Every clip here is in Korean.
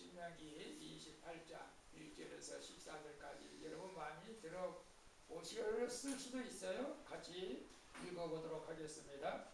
신명기 28장 1절에서 14절까지 여러분 많이 들어보실 수도 있어요. 같이 읽어보도록 하겠습니다.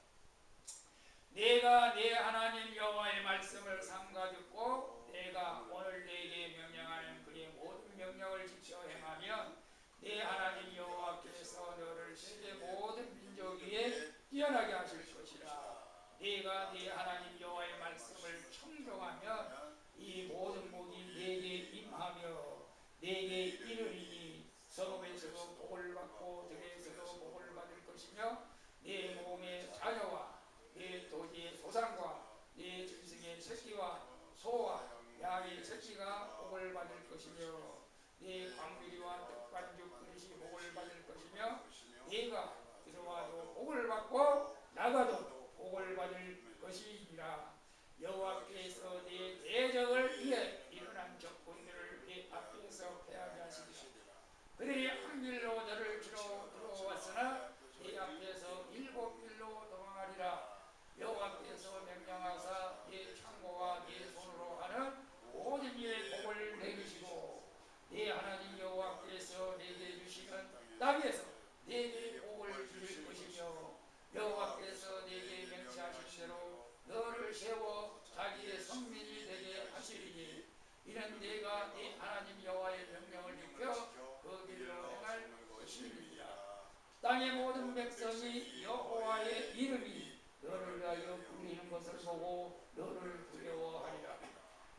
내가 내 하나님 여호와의 말씀을 삼가 듣고 내가 오늘 내게 명령하는 그의 모든 명령을 지켜 행하면 내 하나님 여호와께서 너를 세계 모든 민족 위에 뛰어나게 하실 것이라. 내가 네 하나님 여호와의 말씀을 청종하면 이 모든 복이 내게 임하며 내게 이르리니 성읍에서도 복을 받고 들에서도 복을 받을 것이며 내 몸의 자녀와 내 토지의 소산과 내 짐승의 새끼와 소와 양의 새끼가 복을 받을 것이며 내 광미리와 떡반죽 그릇이 복을 받을 것이며 네가 들어와도 복을 받고 나가도 복을 받을 것이니라. 여호와께서 네 대적을 위해 일어난 적군들을 네 앞에서 패하게 하시리라. 그들이 한 길로 너를 치러 들어왔으나 네 앞에서 일곱 길로 도망하리라. 여호와께서 명령하사 네 창고와 네 손으로 하는 모든 일에 복을 내리시고 네 하나님 여호와께서 내게 주시는 땅에서 내게 복을 주실 것이며 여호와께서 내게 맹세하신 대로 너를 세워 자기의 성민이 되게 하시리니 이는 네가 네 하나님 여호와의 명령을 지켜 그 길로 행할 것이니라. 땅의 모든 백성이 여호와의 이름이 너를 위하여 불리는 것을 보고 너를 두려워하리라.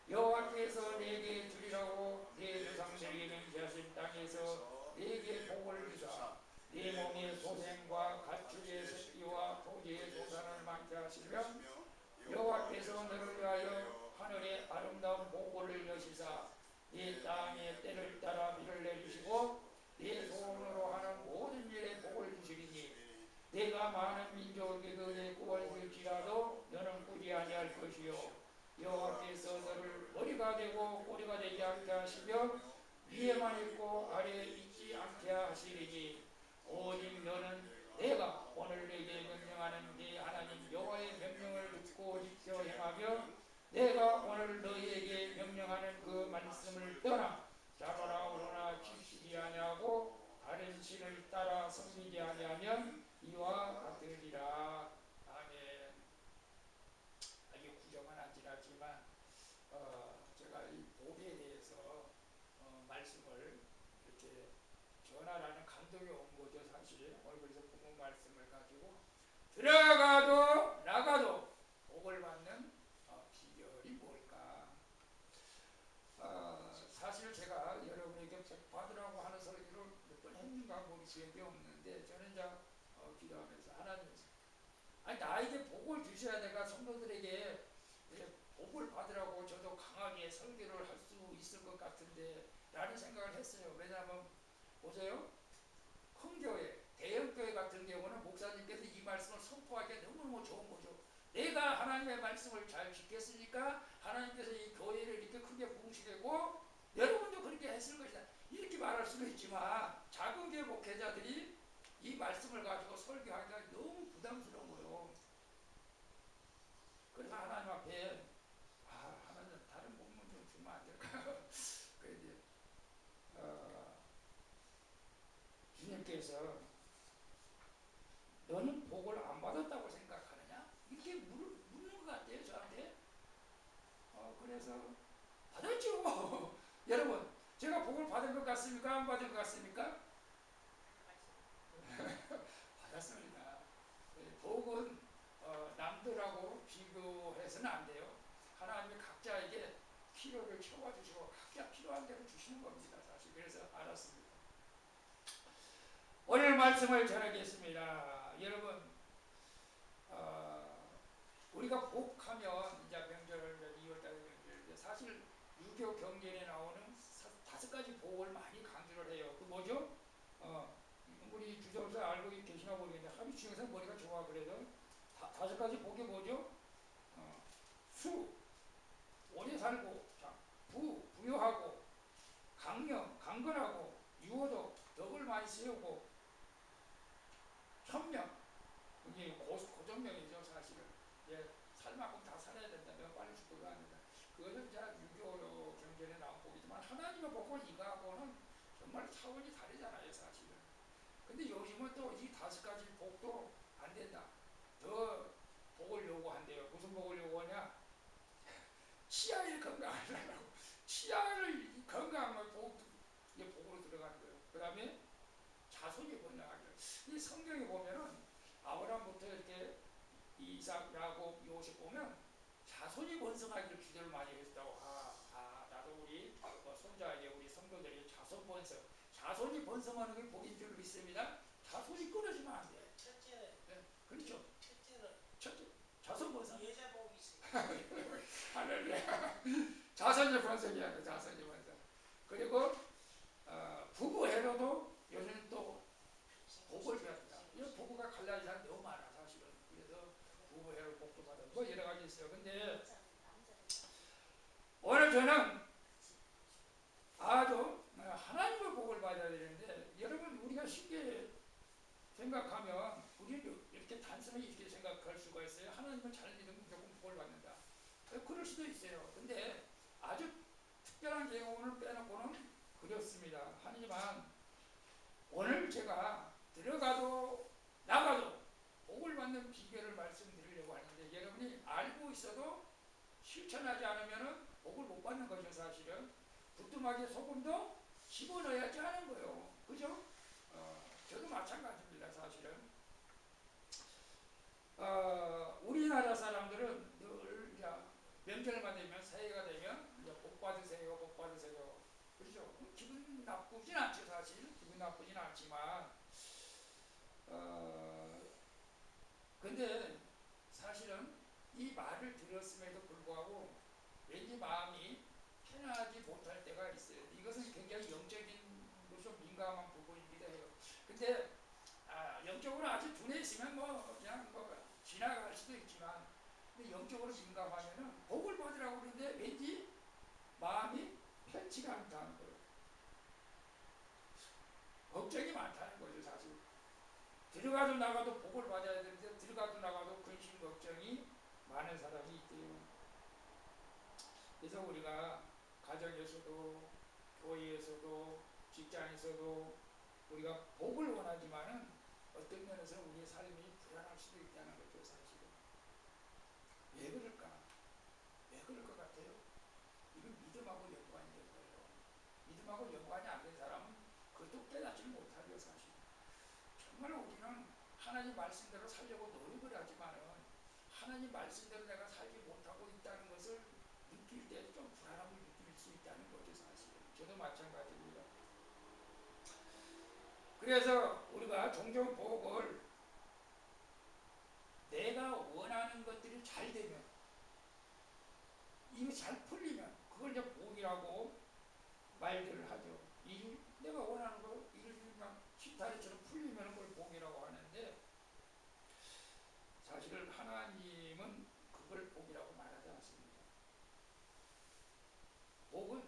여호와께서 내게 주리라고 네 조상들에게 맹세하신 땅에서 내게 복을 주사 네 몸의 소생과 가축의 새끼와 토지의 소산을 많게 하시며 여호와께서 너를 위하여 하늘의 아름다운 보고를 여시사 네 땅의 때를 따라 비를 내주시고 네 손으로 하는 모든 일에 복을 주시리니 내가 많은 민족에게 그의 구원을 줄지라도 너는 꾸지 아니할 것이요 여호와께서 너를 머리가 되고 꼬리가 되지 않게 하시며 위에만 있고 아래에 있지 않게 하시리니 오직 너는 내가 오늘 내게 명령하는 네 하나님 여호와의 명령을 듣고 지켜 행하며 내가 오늘 너희에게 명령하는 그 말씀을 떠나 좌로나 우로나 치시지 아니하고 다른 신을 따라 섬기지 아니하면 이와 같으리라. 아멘. 아주 구정은 안 지났지만 제가 이 복에 대해서 말씀을 이렇게 전하라는 감동이 온 거죠. 사실 오늘 그래서 본문 말씀을 가지고 들어가도 나가도 복을 받는 비결이 뭘까? 사실 제가 여러분에게 복 받으라고 하는 설교를 몇 번 했는가 뭐 기억이 없는데 저는 이제 기도하면서 하나님, 아니 나에게 복을 주셔야 내가 성도들에게 복을 받으라고 저도 강하게 설교를 할 수 있을 것 같은데 라는 생각을 했어요. 왜냐하면 보세요. 큰 교회, 대형 교회 같은 경우는 목사님께서 이 말씀을 선포하기가 너무너무 좋은 거죠. 내가 하나님의 말씀을 잘 지켰으니까 하나님께서 이 교회를 이렇게 크게 부으시고 여러분도 그렇게 했을 것이다. 이렇게 말할 수도 있지만 작은 교회 목회자들이 이 말씀을 가지고 설교하기가 너무 부담스러운 거예요. 그래서 하나님 앞에 하나님 다른 본문 좀 주면 안 될까요? 그래서 주님께서 너는 복을 안 받았다고 생각하느냐? 이렇게 묻는 것 같아요 저한테. 그래서 받았죠. 여러분 제가 복을 받은 것 같습니까? 안 받은 것 같습니까? 받았습니다. 복은 남들하고 비교해서는 안 돼요. 하나님이 각자에게 필요를 채워주시고 각자 필요한 대로 주시는 겁니다. 사실 그래서 알았습니다. 오늘 말씀을 전하겠습니다. 여러분 우리가 복하면 이제 명절을 2월달에 명절 사실 유교 경전에 나오는 5가지 복을 많이 강조를 해요. 그 뭐죠? 우리 주정사 알고 계시나 모르겠는데 하루 주정사 머리가 좋아. 그래도 5가지 복이 뭐죠? 수, 오래 살고, 부유하고, 강건하고, 유호도, 덕을 많이 세우고, 현명, 이게 고정명이죠 사실은. 살 만큼 다 살아야 된다면 빨리 죽고가 아니다. 그것은 이제 유교 하나님의 복은 이거하고는 정말 차원이 다르잖아요, 사실은. 근데 요즘은 또 이 5가지 복도 안 된다. 더 복을 요구한대요. 무슨 복을 요구하냐? 치아의 건강을 하라고. 치아를 건강한 복, 이게 복으로 들어가는 거예요. 그 다음에 자손이 번영하기를. 이 성경에 보면은 아브라함부터 이렇게 이삭, 야곱, 요셉 보면 자손이 번성하기를 기도를 많이 했다고. 나도 우리 손자에게 우리 성도들이 자손 번성, 자손이 번성하는 게 복인 줄 믿습니다. 자손이 끊어지면 안 돼. 첫째, 네, 그렇죠. 첫째는 첫째, 자손 번성. 여자 복이 있어요. 할렐루야. 자손이 번성이야, 그 자손이 번성. 그리고 부부 해로도 요즘 또 복을 배웠다. 이 부부가 갈라진 사람 너무 많아, 사실은. 그래서 부부 해로 복도 받아. 뭐 여러 가지 있어요. 근데 오늘 저는 아주 하나님의 복을 받아야 되는데, 여러분 우리가 쉽게 생각하면 우리는 이렇게 단순히 이렇게 생각할 수가 있어요. 하나님을 잘 믿으면 무조건 복을 받는다. 그럴 수도 있어요. 근데 아주 특별한 경우를 빼놓고는 그렇습니다. 하지만 오늘 제가 들어가도 나가도 복을 받는 비결을 말씀드리려고 하는데, 여러분이 알고 있어도 실천하지 않으면 복을 못 받는 거죠, 사실은. 부뚜막에 소금도 집어넣어야지 하는 거예요. 그죠? 저도 마찬가지입니다, 사실은. 우리나라 사람들은 늘 명절만 되면, 새해가 되면 이제 복 받으세요, 복 받으세요. 그렇죠? 기분 나쁘진 않죠, 사실. 기분 나쁘진 않지만, 근데 사실은 이 말을 들었음에도 불구하고 왠지 마음이 편하지 못할 때가 있어요. 이것은 굉장히 영적인 것으로 민감한 부분이기도 해요. 근데 영적으로 아주 둔해 있으면 뭐 그냥 뭐 지나갈 수도 있지만, 근데 영적으로 민감하면은 복을 받으라고 그러는데 왠지 마음이 편치가 않다는 거예요. 걱정이 많다는 거죠, 사실. 들어가도 나가도 복을 받아야 되는데 들어가도 나가도 근심 걱정이 많은 사람이 있대요. 그래서 우리가 가정에서도 교회에서도 직장에서도 우리가 복을 원하지만은 어떤 면에서 우리의 삶이 불안할 수도 있다는 거죠, 사실은. 왜 그럴까? 왜 그럴 것 같아요? 이건 믿음하고 연관이 된 거예요. 믿음하고 연관이 안 된 사람은 그것도 깨닫지 못하죠, 사실. 정말 우리는 하나님 말씀대로 살려고 노력을 하지만은 하나님 말씀대로 내가 살지 못하고 있다는 것을 느낄 때 좀 불안함을 느낄 수 있다는 거죠, 사실. 저도 마찬가지입니다. 그래서 우리가 종종 복을 내가 원하는 것들이 잘 되면, 이거 잘 풀리면 그걸 이제 복이라고 말들을 하죠. 내가 원하는 거 일일만 식타리처럼 풀리면 그걸 복이라고 하는데, 사실 하나님은 그걸 복이라고 말하지 않습니다. 복은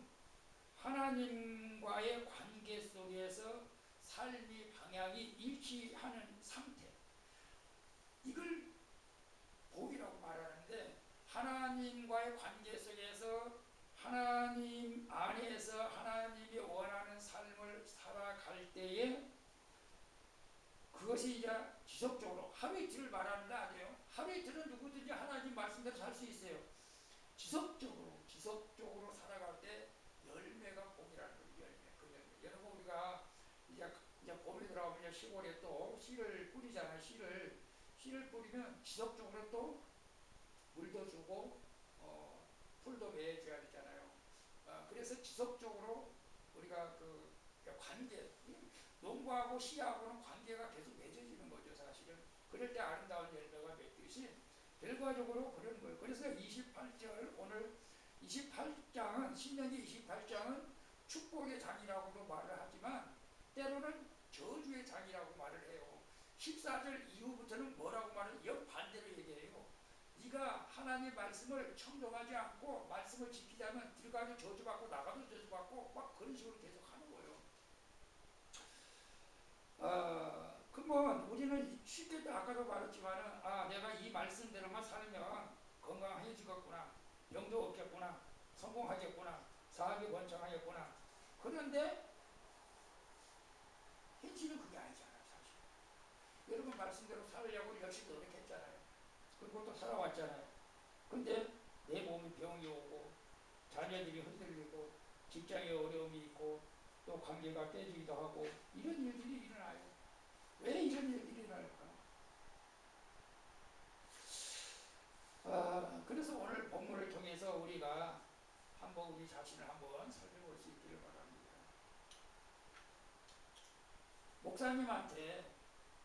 하나님과의 관계 속에서 삶의 방향이 일치하는 상태, 이걸 복이라고 말하는데, 하나님과의 관계 속에서 하나님 안에서 하나님이 원하는 삶을 살아갈 때에 그것이 이제 지속적으로, 하루 이틀을 말하는 게 아니에요. 하루 이틀은 누구든지 하나님 말씀대로 살 수 있어요. 지속적으로 살아갈 때 열매가 복이라는 거예요. 여러분 우리가 이제 봄이 들어가면 이제 시골에 또 씨를 뿌리잖아요. 씨를 뿌리면 지속적으로 또 물도 주고 풀도 매줘야 되잖아요. 그래서 지속적으로 우리가 그 관계, 농부하고 씨하고는 관계가 계속 맺어지는 거죠, 사실은. 그럴 때 아름다운 열매가 맺듯이 결과적으로 그런 거예요. 그래서 28절, 오늘 28장은, 신명기 28장은 축복의 장이라고도 말을 하지만 때로는 저주의 장이라고 말을 해요. 14절 이후부터는 뭐라고 말을 역반대로 얘기해요. 네가 하나님의 말씀을 청종하지 않고 말씀을 지키자면 들어가도 저주받고 나가도 저주받고 막 그런 식으로 계속 하는 거예요. 그러면 우리는 쉽게 아까도 말했지만은 내가 이 말씀대로만 살면 건강해지겠구나, 병도 없겠구나, 성공하겠구나, 사업이 번창하겠구나, 그런데 현실은 그게 아니잖아요, 사실. 여러분 말씀대로 살려고 열심히 노력했잖아요. 그리고 또 살아왔잖아요. 근데 내 몸이 병이 오고 자녀들이 흔들리고 직장에 어려움이 있고 또 관계가 깨지기도 하고 이런 일들이 일어나요. 왜 이런 일들이 일어날까? 그래서 오늘 본문을 통해서 우리가 한번 우리 자신을 한번 살펴볼 수 있기를 바랍니다. 목사님한테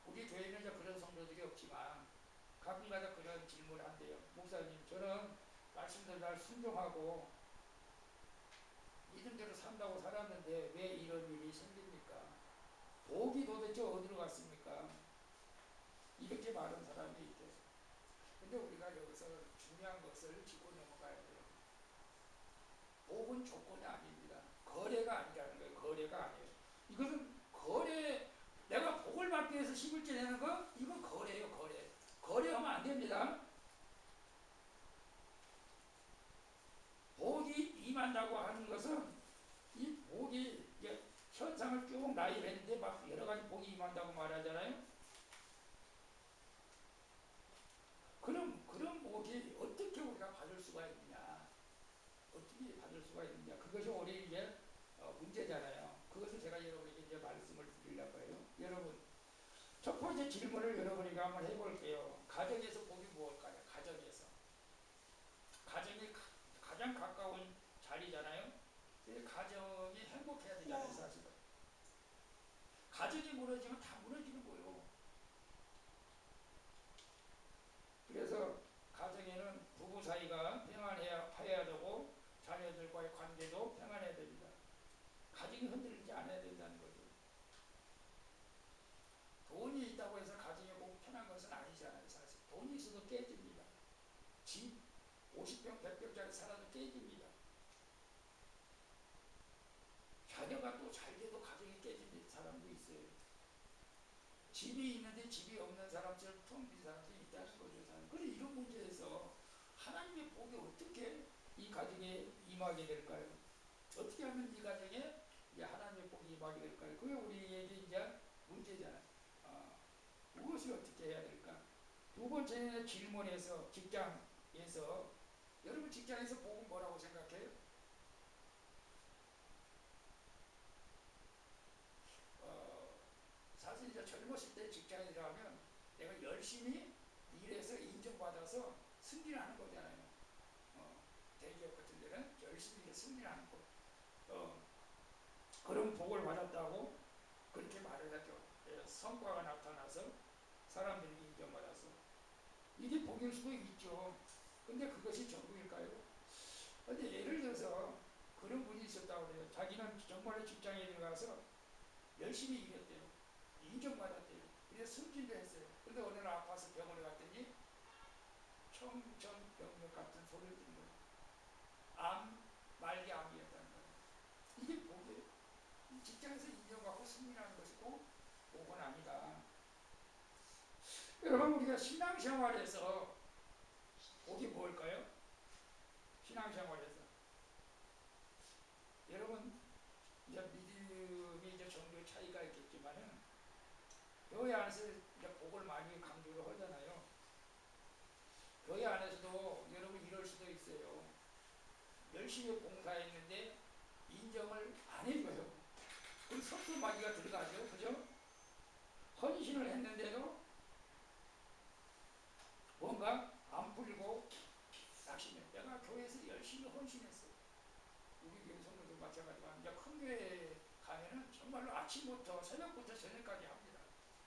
우리 교회는 그런 성도들이 없지만 가끔가다 그런 질문을 한대요. 목사님, 저는 말씀대로 잘 순종하고 믿음대로 산다고 살았는데 왜 이런 일이 생깁니까? 복이 도대체 어디로 갔습니까? 이렇게 말하는 사람이 있대요. 근데 우리가 여기서 중요한 것을 짚고 넘어가야 돼요. 복은 조건이 아닙니다. 거래가 아니라는 거예요. 거래가 아니에요. 이것은 거래, 내가 복을 받기 위해서 11조 내는 거? 이건 거래예요, 거래. 거래하면 안 됩니다. 복이 임한다고 하는 것은 이 복이 현상을 쭉 나열했는데 막 여러 가지 복이 임한다고 말하잖아요. 그런 복이 어떻게 우리가 받을 수가 있느냐? 어떻게 받을 수가 있느냐? 그것이 우리 이제 문제잖아요. 그것을 제가 여러분에게 이제 말씀을 드리려고 해요. 여러분, 첫 번째 질문을 여러분에게 한번 해볼게요. 가정에서 복이 무엇일까요? 가정에서. 가정이 가장 가까운 자리잖아요. 가정이 행복해야 되잖아요, 사실은. 가정이 무너지면 다 무너지는 거예요. 그래서 가정에는 부부 사이가 평안해야 되고 자녀들과의 관계도 평안해야 됩니다. 가정이 흔들리지 않아야 된다는 거죠. 돈이 있다고 해서 가정이 꼭 편한 것은 아니잖아요, 사실. 돈이 있어도 깨집니다. 집 50평, 100평짜리 살아도 깨집니다. 자녀가 또 잘 돼도 가정이 깨지는 사람도 있어요. 집이 있는데 집이 없는 사람처럼 텅 빈 사람들이 있다는 거죠. 그런데 이런 문제에서 하나님의 복이 어떻게 이 가정에 임하게 될까요? 어떻게 하면 이 가정에 하나님의 복이 임하게 될까요? 그게 우리에게 이제 문제잖아요. 무엇을 어떻게 해야 될까? 두 번째 질문에서 직장에서 여러분 직장에서 복은 뭐라고 생각해요? 사실 이제 젊었을 때 직장에 들어가면 내가 열심히 일해서 인정받아서 승진하는 거잖아요. 대기업 같은 데는 열심히 승진하는 거. 그런 복을 받았다고 그렇게 말을 하죠. 성과가 나타나서 사람들이 인정받아서. 이게 복일 수도 있죠. 근데 그것이 전부일까요? 근데 예를 들어서 그런 분이 있었다고 그래요. 자기는 정말로 직장에 들어가서 열심히 일했대요. 인정받았대요. 그래서 승진도 했어요. 근데 어느 날 아파서 병원에 갔더니 청천벽력 같은 소리를 듣는 거예요. 말기암이었다는 거예요. 이게 복이에요. 직장에서 인정받고 승진하는 것이 복은 아니다. 여러분 우리가 신앙생활에서 복이 뭘까요? 신앙생활에서 여러분 이제 믿음이 이제 정도의 차이가 있겠지만은 교회 안에서 이제 복을 많이 강조를 하잖아요. 교회 안에서도 여러분 이럴 수도 있어요. 열심히 봉사했는데 인정을 안 해줘요. 그럼 섭섭하기가 들어가죠, 그죠? 헌신을 했는데도 뭔가 안 풀리고 낙심해. 내가 교회에서 열심히 헌신했어. 우리 교회 성도도 마찬가지지만 이제 큰 교회 가면은 정말로 아침부터 새벽부터 저녁까지 합니다.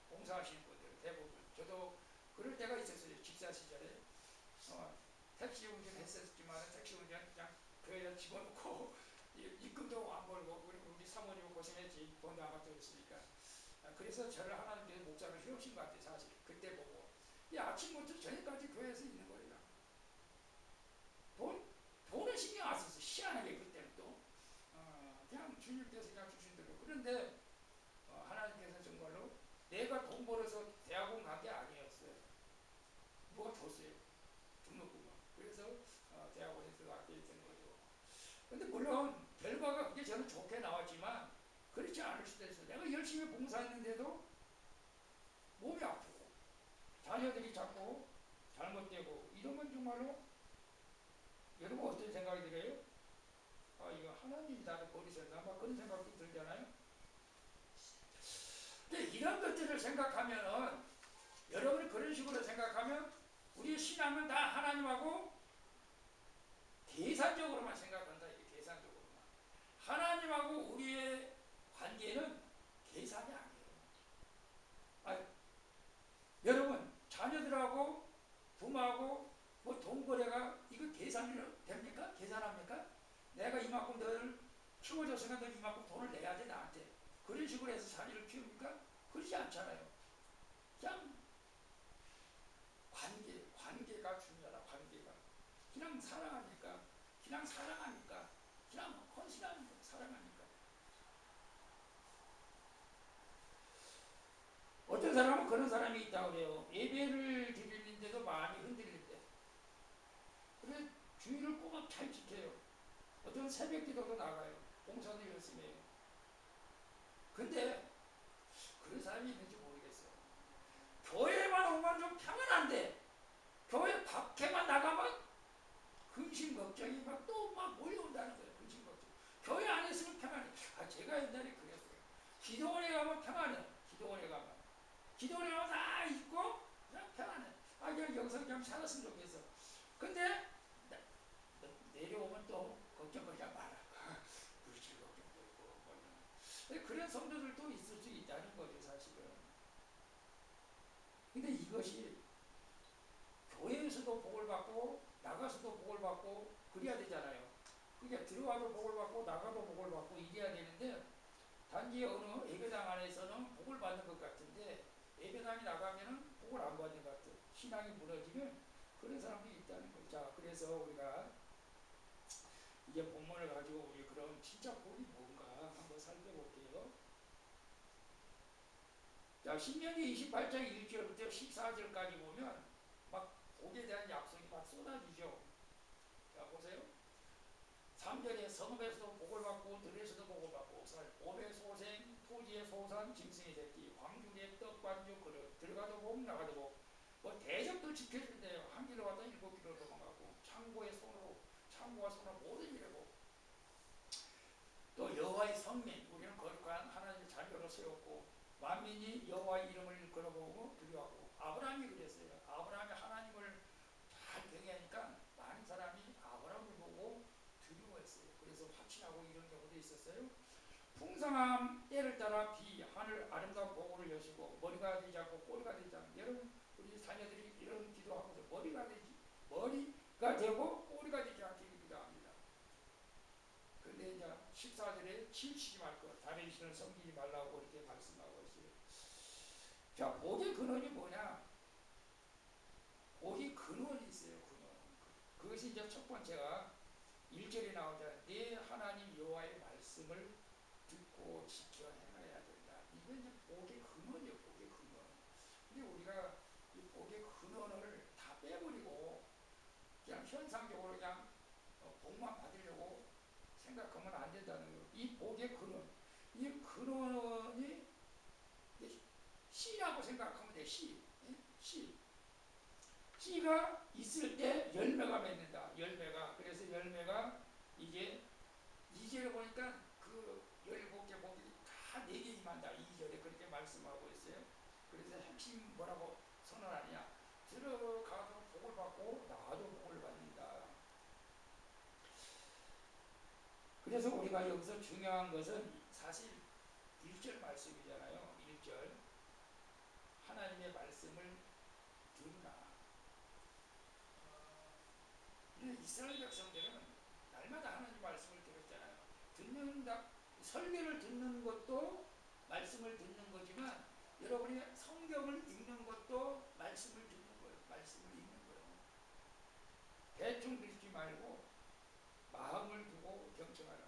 봉사하시는 분들 대부분. 저도 그럴 때가 있었어요. 집사 시절에 택시 운전 했었지만 택시 운전 그냥 교회에 집어넣고 입금도 안 벌고 그리고 우리 사모님 고생했지. 돈도 안 받았으니까. 그래서 저를 하나님께서 목사로 세우신 것 같아요. 사실 그때 보고 아침부터 저녁까지 교회에서 있는 거예요. 돈은 신경 안 썼어. 희한하게 그때는 또 그냥 주님께서 그냥 주신 대로. 그런데 하나님께서 정말로 내가 돈 벌어서 대학원 간 게 아니었어요. 누가 줬어요. 등록금을. 그래서 대학원에 들어가게 된 거죠. 근데 물론 결과가 그게 그게 저는 좋게 나왔지만 그렇지 않을 수도 있어요. 내가 열심히 봉사했는데도 몸이 아프고 자녀들이 자꾸 잘못되고 이러면 정말로 여러분 어떤 생각이 들어요? 아 이거 하나님이 나를 버리셨나? 막 그런 생각도 들잖아요. 근데 이런 것들을 생각하면은 여러분이 그런 식으로 생각하면 우리의 신앙은 다 하나님하고 계산적으로만 생각한다. 이게 계산적으로만. 하나님하고 우리의 관계는 계산이 아니에요. 아, 여러분 자녀들하고 부모하고 뭐 돈거래가 이거 계산이 됩니까? 계산합니까? 내가 이만큼 너를 키워줬으니까 너 이만큼 돈을 내야 돼 나한테. 그런 식으로 해서 자녀를 키웁니까? 그러지 않잖아요. 그냥 관계가 중요하다. 관계가. 그냥 사랑하니까, 그냥 사랑하니까, 그냥 헌신하니까, 사랑하니까. 어떤 사람은 그런 사람이 있다고 그래요. 예배를 드리는데도 많이 흔들릴 때. 그래 주의를 꼭 잘 지켜요. 어떤 새벽 기도도 나가요. 봉사도 열심히 해요. 근데 그런 사람이 있는지 모르겠어요. 교회만 오면 좀 평안한데 교회 밖에만 나가면 근심 걱정이 막 또 막 몰려온다는 거예요. 근심 걱정. 교회 안에 있으면 평안해. 아 제가 옛날에 그랬어요. 기도원에 가면 평안해. 기도원에 가면. 기도원에 가면 다 있고 그냥 평안해. 아 그냥 여기서 그냥 살았으면 좋겠어. 근데 내려오면 또 걱정하지 마라. 불칠 걱정도 있고 그런 성도들도 있을 수 있다는 거죠 사실은. 근데 이것이 교회에서도 복을 받고 나가서도 복을 받고 그래야 되잖아요. 그러니까 들어와도 복을 받고 나가도 복을 받고 이래야 되는데 단지 어느 예배당 안에서는 복을 받는 것 같은데 예배당이 나가면은 복을 안 받는 것 같아요. 신앙이 무너지면 그런 사람들이 있다는 거죠. 자, 그래서 우리가 이제 본문을 가지고 우리 그럼 진짜 복이 뭔가 한번 살펴볼게요. 자, 신명기 28장 1절부터 14절까지 보면 막 복에 대한 약속이 막 쏟아지죠. 자, 보세요. 3절에 성읍에서도 복을 받고 들에서도 복을 받고 몸의 소생, 토지의 소산, 짐승의 새끼, 광중의 떡반죽 그릇 들어가도 복 나가도 복. 뭐 대접도 지켜준대요. 한 길로 갔다 7길로 도망가고 창고와 손으로 모든 일을 보고 또 여호와의 성민 우리는 거룩한 하나님의 자녀로 세웠고 만민이 여호와의 이름을 걸어보고 두려워하고 아브라함이 그랬어요. 아브라함이 하나님을 잘 경외하니까 많은 사람이 아브라함을 보고 두려워했어요. 그래서 확신하고 이런 경우도 있었어요. 풍성함 때를 따라 비 하늘 아름다운 보고를 여시고 머리가 되지 않고 꼬리가 되지 않고 여러분 우리 자녀들이 이런 기도하면서 머리가 되고 꼬리가 되지 않게 기도합니다. 근데 이제 14절에 치우치지 말고 다른 신을 섬기지 말라고 이렇게 말씀하고 있어요. 자, 복의 근원이 뭐냐? 복의 근원이 있어요. 근원. 그것이 이제 첫 번째가 1절에 나오잖아요. 내 하나님 여호와의 말씀을 듣고 지켜 행해야 된다. 이게 이제 복의 근원이에요. 복의 근원. 근데 우리가 이 복의 근원을 다 빼버리고 그냥 현상적으로 그냥 복만 받으려고 생각하면 안 된다는 거예요. 이 복의 근원, 이 근원이 씨라고 생각하면 돼. 씨. 씨가 있을 때 열매가 맺는다. 열매가. 그래서 열매가 이게 2절에 보니까 그 17개 복이 다 4개 임한다. 2절에 그렇게 말씀하고 있어요. 그래서 핵심 뭐라고 선언하느냐. 들어가도 복을 받고 나가도 복을 받는다. 그래서 우리가 여기서 중요한 것은 사실 1절 말씀이잖아요. 1절 하나님의 말씀을 들으라. 이스라엘 백성들은 날마다 하나님 말씀을 들었잖아요. 설교를 듣는 것도 말씀을 듣는 거지만 여러분이 성경을 읽는 것도 말씀을 듣는 거예요. 말씀을 읽는 거예요. 대충 읽지 말고 마음을 두고 경청하라.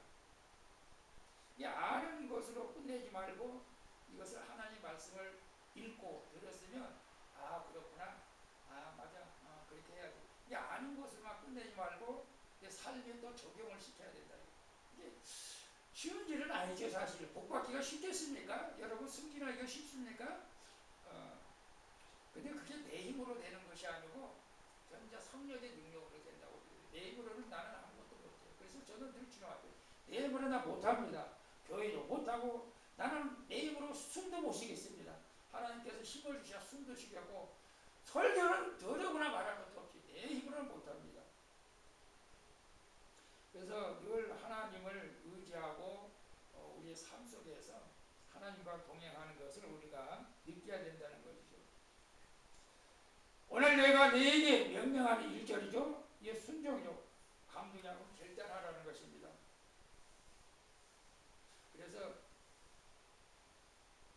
이 아는 것으로 끝내지 말고 이것을 하나님 말씀을 읽고 들었으면 아 그렇구나. 아 맞아. 아, 그렇게 해야지. 이 아는 것으로만 끝내지 말고 삶에 또 적용을 시켜야 된다. 이게 쉬운 일은 아니죠. 사실 복받기가 쉽겠습니까? 여러분 승진하기가 쉽습니까? 근데 그게 내 힘으로 되는 것이 아니고 전자 성령의 능력으로 된다고 그래요. 내 힘으로는 나는 아무것도 못해요. 그래서 저는 늘 지나왔어요. 내 힘으로 나 못합니다. 교회도 못하고 나는 내 힘으로 숨도 못 쉬겠습니다. 하나님께서 힘을 주셔야 숨도 쉬겠고 설교는 더더구나 말할 것도 없이 내 힘으로는 못합니다. 그래서 늘 하나님을 의지하고 우리의 삶 속에서 하나님과 동행하는 것을 우리가 느껴야 된다는 것이죠. 오늘 내가 너에게 명령하는 1절이죠. 이게 순종이죠. 감동하고 결단하라는 것입니다. 그래서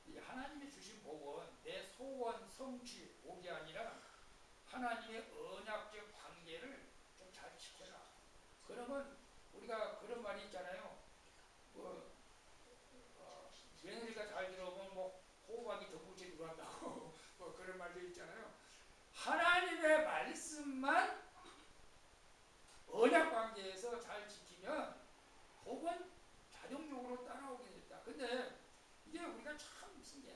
이 하나님이 주신 복은 내 소원 성취 복이 아니라 하나님의 언약적 관계를 좀 잘 지켜라. 그러면 우리가 그런 말이 있잖아요. 며느리가 잘 들어오면 호박이 덕분에 들어간다고 그런 말도 있잖아요. 하나님의 말씀만 언약 관계에서 잘 지키면 복은 자동적으로 따라오게 됐다. 근데 이게 우리가 참 신기해.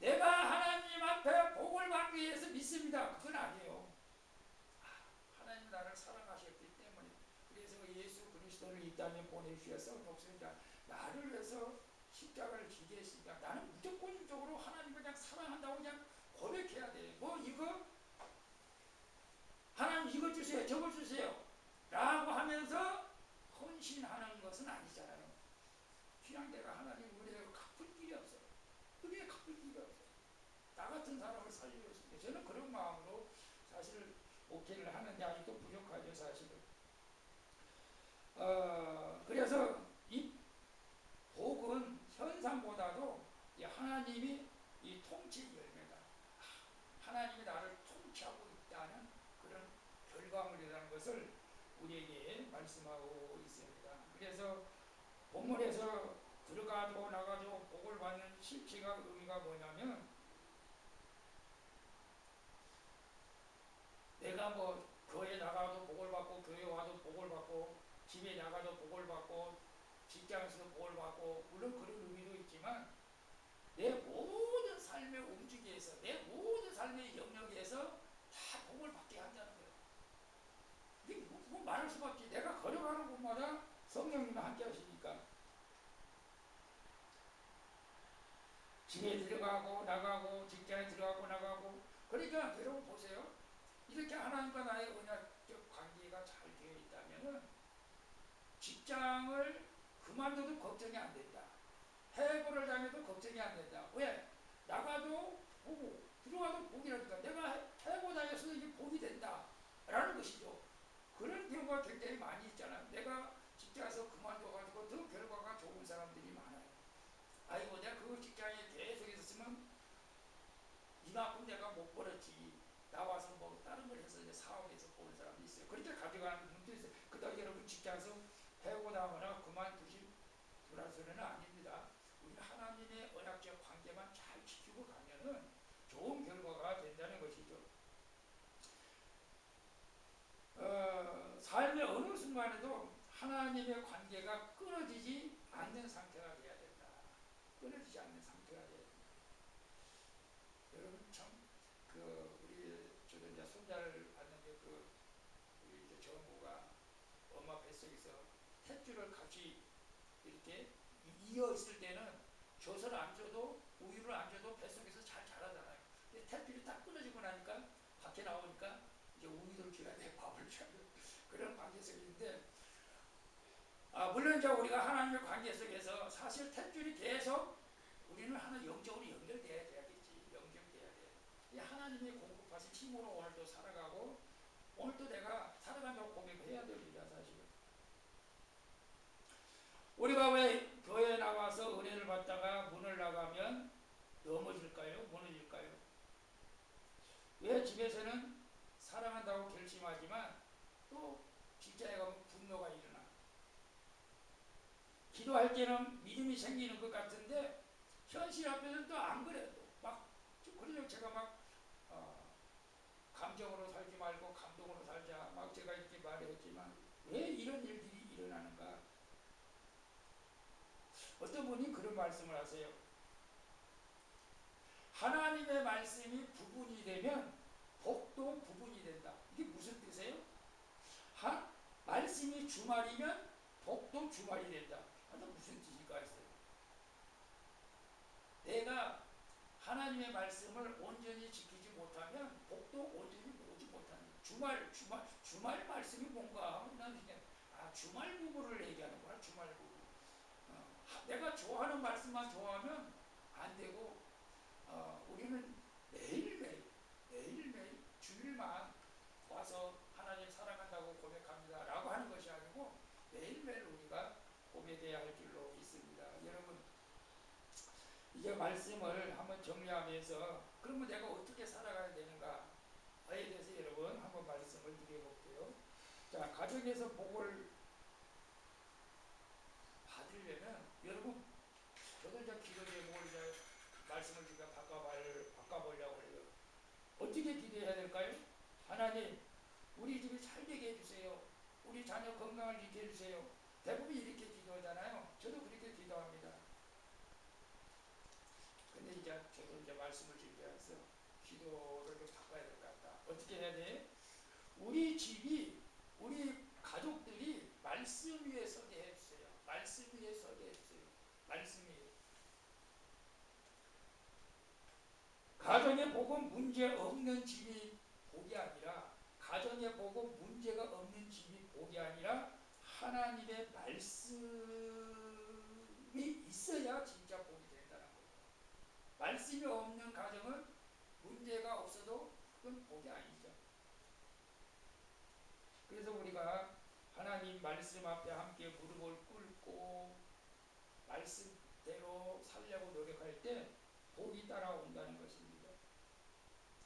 내가 하나님 앞에 복을 받기 위해서 믿습니다. 그건 아니에요. 하나님 나를 사랑하셨기 때문에 그래서 예수 그리스도를 이 땅에 보내주셔서 목사님 나를 위해서 십자가를 지게 했으니까 나는 무조건적으로 하나님을 그냥 사랑한다고 그냥 고백해야 돼. 이거 하나님 이거 주세요 저거 주세요 라고 하면서 헌신하는 것은 아니잖아요. 그냥 내가 하나님 은혜로 갚을 길이 없어요. 은혜 갚을 길이 없어요. 나 같은 사람을 살리고 있습니다. 저는 그런 마음으로 사실 목회를 하는데 아직도 부족하죠. 사실은. 그래서 이 복은 현상보다도 이 하나님이 이 통치 열매다. 하나님이 나를 통치하고 있다는 그런 결과물이라는 것을 우리에게 말씀하고 있습니다. 그래서 본문에서 들어가도 나가도 복을 받는 실체가 의미가 뭐냐면 내가 교회 나가도 복을 받고 교회 와도 복을 받고 집에 나가도 복을 받고 직장에서도 복을 받고 물론 그런 의미도 있지만 내 모든 삶의 움직임에서 내 모든 삶의 영역에서 다 복을 받게 한다는 거예요. 이게 말할 수밖에. 내가 걸어가는 곳마다 성령님이 함께 하시니까 집에 들어가고 나가고 직장에 들어가고 나가고. 그러니까 여러분 보세요. 이렇게 하나님과 나의 언약적 관계가 잘 되어 있다면 직장을 그만둬도 걱정이 안 된다. 해고를 당해도 걱정이 안 된다. 왜? 나가도 보고 들어가도 복이라니까. 내가 해고 당해서 이게 복이 된다 라는 것이죠. 그런 경우가 굉장히 많이 있잖아요. 내가 직장에서 그만둬가지고 더 결과가 좋은 사람들이 많아요. 아이고 내가 그 직장에 계속 있었으면 이만큼 내가 못 벌었지. 나와서 다른 걸 해서 이제 사업에서 보는 사람도 있어요. 그렇게 가져가는 분도 있어요. 그다음에 여러분 직장에서 해고당하거나 그만두라서는 아닙니다. 우리 하나님의 언약적 관계만 잘 지키고 가면은 좋은 결과가 된다는 것이죠. 삶의 어느 순간에도 하나님의 관계가 끊어지지 않는 상태가 돼야 된다. 끊어지지 않는 상태가 돼야 된다. 여러분 참 우리 저도 이제 손자를 봤는데 우리 이제 정부가 엄마 뱃속에서 탯줄을 같이 이렇게 이어 있을 때는 젖을 안 줘도 우유를 안 줘도 뱃속에서 잘 자라잖아요. 근데 탯줄이 딱 끊어지고 나니까 밖에 나오니까 이제 우유를 줘야 돼, 밥을 줘야 돼. 그런 관계 속인데 물론 이제 우리가 하나님의 관계 속에서 사실 탯줄이 계속 우리는 하나 영적으로 연결돼야 되겠지. 연결돼야 돼. 이 하나님이 공급하신 힘으로 오늘도 살아가고 오늘도 내가 살아간다고 고백해야 됩니다. 사실은. 우리가 왜 교회에 나와서 은혜를 받다가 문을 나가면 넘어질까요? 무너질까요? 왜 집에서는 사랑한다고 결심하지만 또 직장에 가면 분노가 일어나. 기도할 때는 믿음이 생기는 것 같은데 현실 앞에서는 또 안 그래. 그래서 제가 감정으로 살지 말고 감동으로 살자 제가 이렇게 말했지만 왜 이런 일들이 일어나는가? 분이 그런 말씀을 하세요. 하나님의 말씀이 부분이 되면 복도 부분이 된다. 이게 무슨 뜻이에요? 말씀이 주말이면 복도 주말이 된다. 무슨 뜻일까 했어요. 내가 하나님의 말씀을 온전히 지키지 못하면 복도 온전히 보지 못한다. 주말 말씀이 뭔가? 나는 그냥 주말 부부를 얘기하는구나. 주말 부부. 내가 좋아하는 말씀만 좋아하면 안 되고, 우리는 매일매일 주일만 와서 하나님 사랑한다고 고백합니다 라고 하는 것이 아니고 매일매일 우리가 고백해야 할 줄로 믿습니다. 여러분, 이제 말씀을 한번 정리하면서 그러면 내가 어떻게 살아가야 되는가에 대해서 여러분 한번 말씀을 드려볼게요. 자, 가정에서 복을 받으려면 여러분, 저도 이제 기도 제목을 이제 말씀을 제가 바꿔보려고 해요. 어떻게 기도해야 될까요? 하나님, 우리 집이 잘 되게 해주세요. 우리 자녀 건강을 지켜 해주세요. 대부분 이렇게 기도하잖아요. 저도 그렇게 기도합니다. 근데 이제 저도 이제 말씀을 준비해서 기도를 좀 바꿔야 될 것 같다. 어떻게 해야 돼? 우리 집이, 우리 가족들이 말씀 위에 서게 해주세요. 말씀 위에 서게 해주세요. 말씀 위에. 가정에 복은 문제 없는 집이 복이 아니라, 가정에 복은 문제가 없는 집이 복이 아니라 하나님의 말씀이 있어야 진짜 복이 된다는 거예요. 말씀이 없는 가정은 문제가 없어도 그건 복이 아니죠. 그래서 우리가 하나님 말씀 앞에 함께 무릎을 꿇고 말씀대로 살려고 노력할 때 복이 따라온다는 것입니다.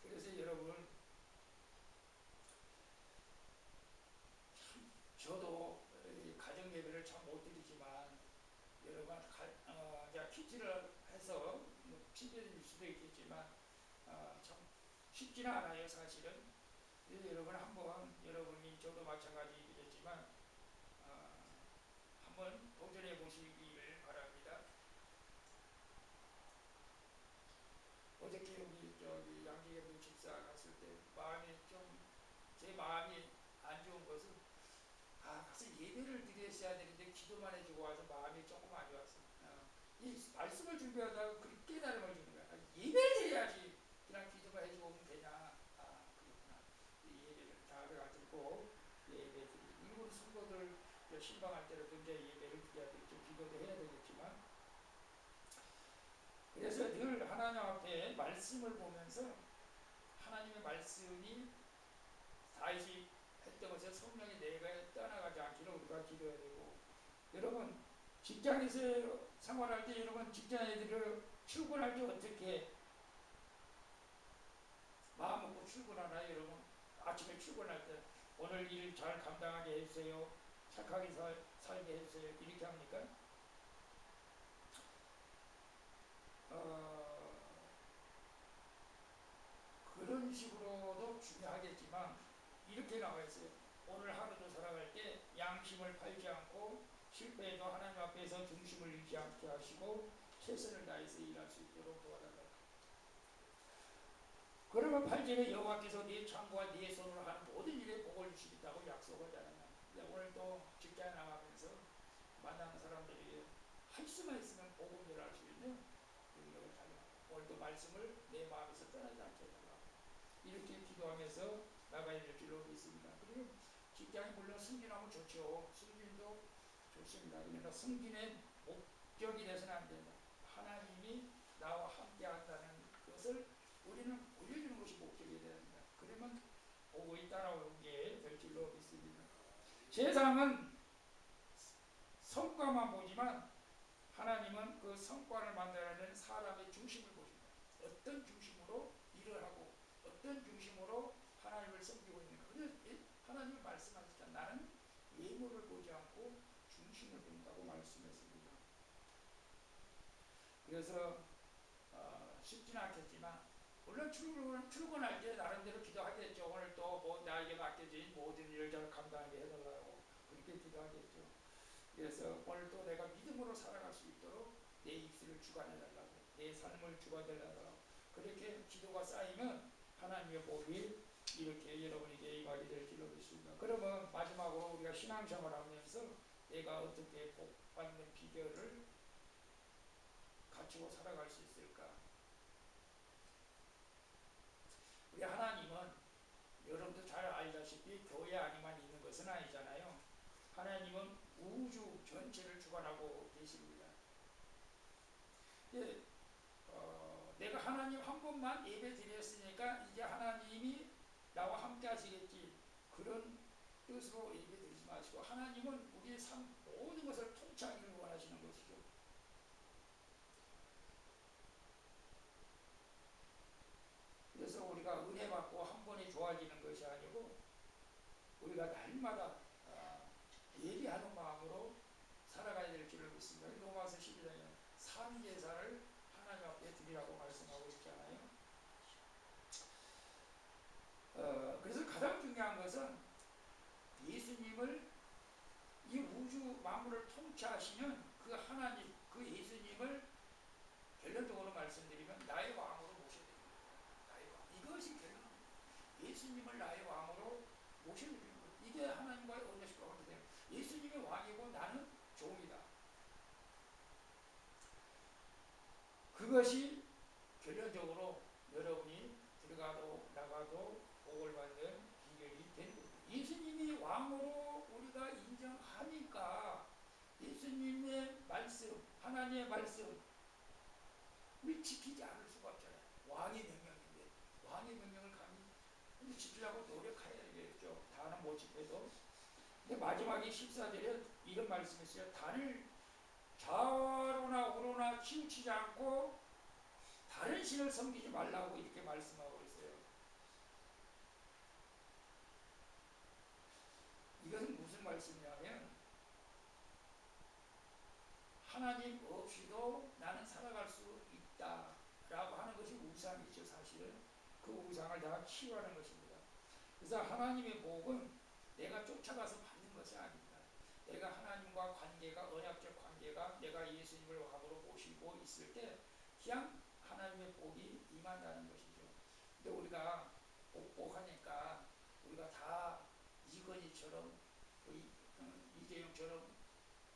그래서 여러분, 저도 가정 예배를 참 못 드리지만 여러분 퀴즈를 해서 친절일 수도 있겠지만 참 쉽지는 않아요, 사실은. 그래서 여러분 한번, 여러분이 저도 마찬가지겠지만 한번 도전해 보시기를 바랍니다. 어저께 우리 양재겸 집사 갔을 때 제 마음이 안 좋은 것은 가서 예배를 드렸어야 되는데 기도만 해주고 와서 마음이 조금 안 좋았어요. 이 말씀을 준비하다가 그렇게 깨달음을 주는 거야. 예배를 드려야지 그냥 기도만 해주고 오면 되냐. 그렇구나. 이 예배를 다 가지고 예배 드리고, 일본 성도들 신방할 때는 굉장히 예배를 드려야 되겠죠. 기도도 해야 되겠지만, 그래서 늘 하나님 앞에 말씀을 보면서 하나님의 말씀이 다시 했던 것에 성령이 내가 떠나가지 않기를 우리가 기도해야 되고, 여러분 직장에서 생활할 때 여러분 직장 애들이 출근할 때 어떻게 마음 먹고 출근하나요? 여러분 아침에 출근할 때 오늘 일 잘 감당하게 해주세요, 착하게 살게 해주세요, 이렇게 합니까? 그런 식으로도 중요하겠지만 이렇게 나와 있어요. 오늘 하루도 살아갈 때 양심을 팔지 않고 실패해도 하나님 앞에서 중심을 잃지 않게 하시고 최선을 다해서 일할 수 있도록 도와달라. 그러면 8절에 여호와께서 네 창과 네 손으로 하는 모든 일에 복을 주시겠다고 약속하잖아요. 오늘도 직장에 나가면서 만나는 사람들에게 할 수만 있으면 복음 전할 수 있는 능력을 달라. 오늘도 말씀을 내 마음에서 떠나지 않게 해달라. 이렇게 기도하면서 나가야 될 줄로 믿습니다. 그리고 직장이 물론 승진하면 좋죠. 승진도 좋습니다. 그러나 승진의 목적이 되서는 안 된다. 하나님이 나와 함께 한다는 것을 우리는 보여주는 것이 목적이 됩니다. 그러면 복이 따라오게 될 줄로 믿습니다. 세상은 성과만 보지만 하나님은 그 성과를 만들어내는 사람의 중심을 보십니다. 어떤 중심으로 일을 하고 어떤 중심으로 하나님을 섬기고 있는가. 그래서 하나님은 말씀하셨잖아요. 나는 외모를 보지 않고 중심을 본다고 말씀했습니다. 그래서 쉽지는 않겠지만 물론 출근할 때 나름대로 기도하겠죠. 오늘 또 나에게 맡겨진 모든 일을 잘 감당하게 해달라고 그렇게 기도하겠죠. 그래서 오늘 또 내가 믿음으로 살아갈 수 있도록 내 입술을 주관해달라고, 내 삶을 주관해달라고. 그렇게 기도가 쌓이면 하나님의 복이 이렇게 여러분에게 임하게 될 줄로 믿습니다. 그러면 마지막으로 우리가 신앙생활을 하면서 내가 어떻게 복받는 비결을 갖추고 살아갈 수 있을까? 우리 하나님은 여러분도 잘 알다시피 교회 안에만 있는 것은 아니잖아요. 하나님은 우주 전체를 주관하고 계십니다. 예, 내가 하나님 한 번만 예배 드렸으니까 이제 하나님이 나와 함께 하시겠지, 그런 뜻으로 예배 드리지 마시고 하나님은 우리의 삶 모든 것을 통치하기를 원하시는 것이죠. 그래서 우리가 은혜 받고 한 번에 좋아지는 것이 아니고 우리가 날마다 예비하는 마음으로 살아가야 될 줄을 믿습니다. 로마서 12장에 삼제사를 하나님 앞에 드리라고 말씀하고 있잖아요. 그래서 가장 중요한 것은 예수님을, 이 우주 만물을 통치하시는 그 하나님, 그 예수님을 결론적으로 말씀드리면 나의 왕으로 모셔야 됩니다. 나의 왕. 이것이 결론입니다. 예수님을 나의 왕으로 모셔야 됩니다. 이게 하나님과의 언약식과 관계돼요. 예수님이 왕이고 나는 종이다. 그것이 결론적으로 여러분이 들어가도 나가도 복을 받는 비결이 되는 겁니다. 예수님이 왕으로 우리가 인정하니까 예수님의 말씀, 하나님의 말씀 우리 지키지 않을 수가 없잖아요. 왕의 명령인데 왕의 명령을 감히 지키려고 노력해야겠죠. 다는 못 지켜도. 근데 마지막에 14절에 이런 말씀이 있어요. 단을 좌로나 우로나 치우치지 않고 다른 신을 섬기지 말라고 이렇게 말씀하고 있어요. 이것은 무슨 말씀이냐면 하나님 없이도 나는 살아갈 수 있다라고 하는 것이 우상이죠. 사실은 그 우상을 다 치유하는 것입니다. 그래서 하나님의 복은 내가 쫓아가서 받는 것이 아닙니다. 내가 하나님과 관계가, 언약적 관계가 내가 예수님을 왕으로 모시고 있을 때 그냥 하나님의 복이 임한다는 것이죠. 근데 우리가 복복하니까 우리가 다 이건희처럼 이재용처럼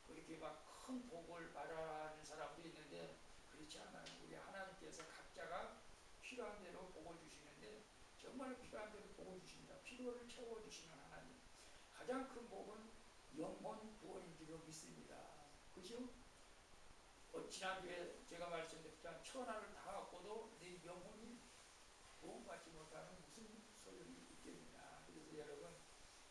그렇게 막 큰 복을 말하는 사람도 있는데 그렇지 않아요. 우리 하나님께서 각자가 필요한 대로 복을 주시는데 정말 필요한 대로 복을 주십니다. 필요를 채워주시는 하나님. 가장 큰 복은 영혼 구원인 줄로 믿습니다. 그죠? 지난주에 제가 말씀드렸지만 천하를 다 얻고도 내 영혼이 구원받지 못하면 무슨 소용이 있겠느냐. 그래서 여러분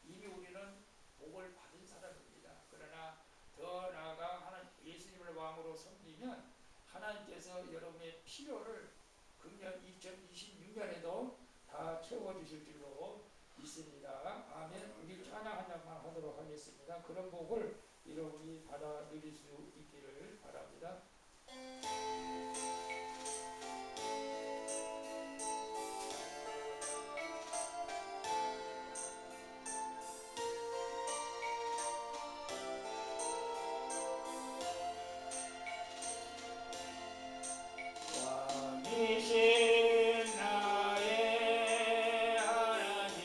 이미 우리는 복을 받은 사람입니다. 그러나 더 나아가 예수님을 왕으로 섬기면 하나님께서 여러분의 필요를 금년 2026년에도 다 채워주실 줄로 믿습니다. 아멘. 우리 찬양 한 장만 하도록 하겠습니다. 그런 복을 여러분이 받아 누릴 수 있기를 바랍니다. 왕이신 나의 하나님,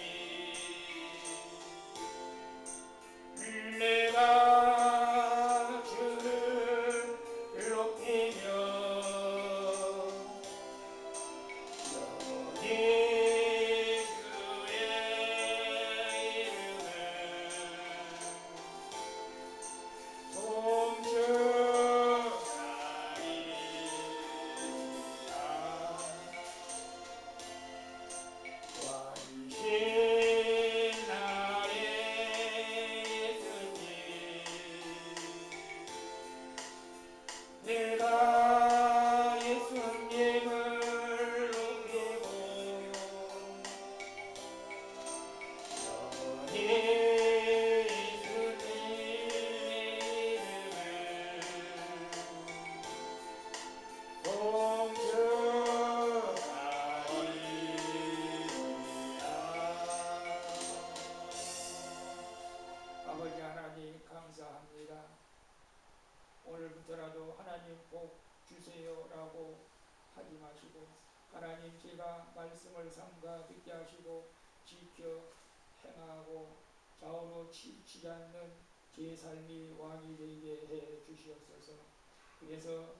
내가 주를 높이며 오늘부터라도 하나님 복 주세요라고 하지 마시고 하나님 제가 말씀을 삼가 듣게 하시고 지켜 행하고 좌우로 치지 않는 제 삶이 왕이 되게 해 주시옵소서. 그래서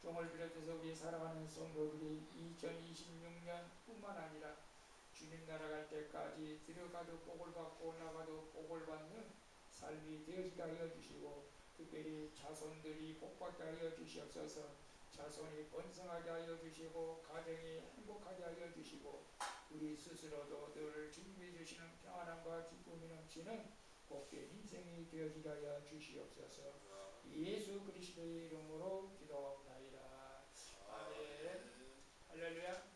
종을 비롯해서 우리 사랑하는 성도들이 2026년 뿐만 아니라 주님 나라 갈 때까지 들어가도 복을 받고 나가도 복을 받는 삶이 되어지게 하여 주시고 특별히 자손들이 복받게 하여 주시옵소서. 자손이 번성하게 하여 주시고 가정이 행복하게 하여 주시고 우리 스스로도 늘 주님이 주시는 평안함과 기쁨이 넘치는 복된 인생이 되어지게 하여 주시옵소서. 예수 그리스도의 이름으로 기도하옵나이다. 아멘. 할렐루야.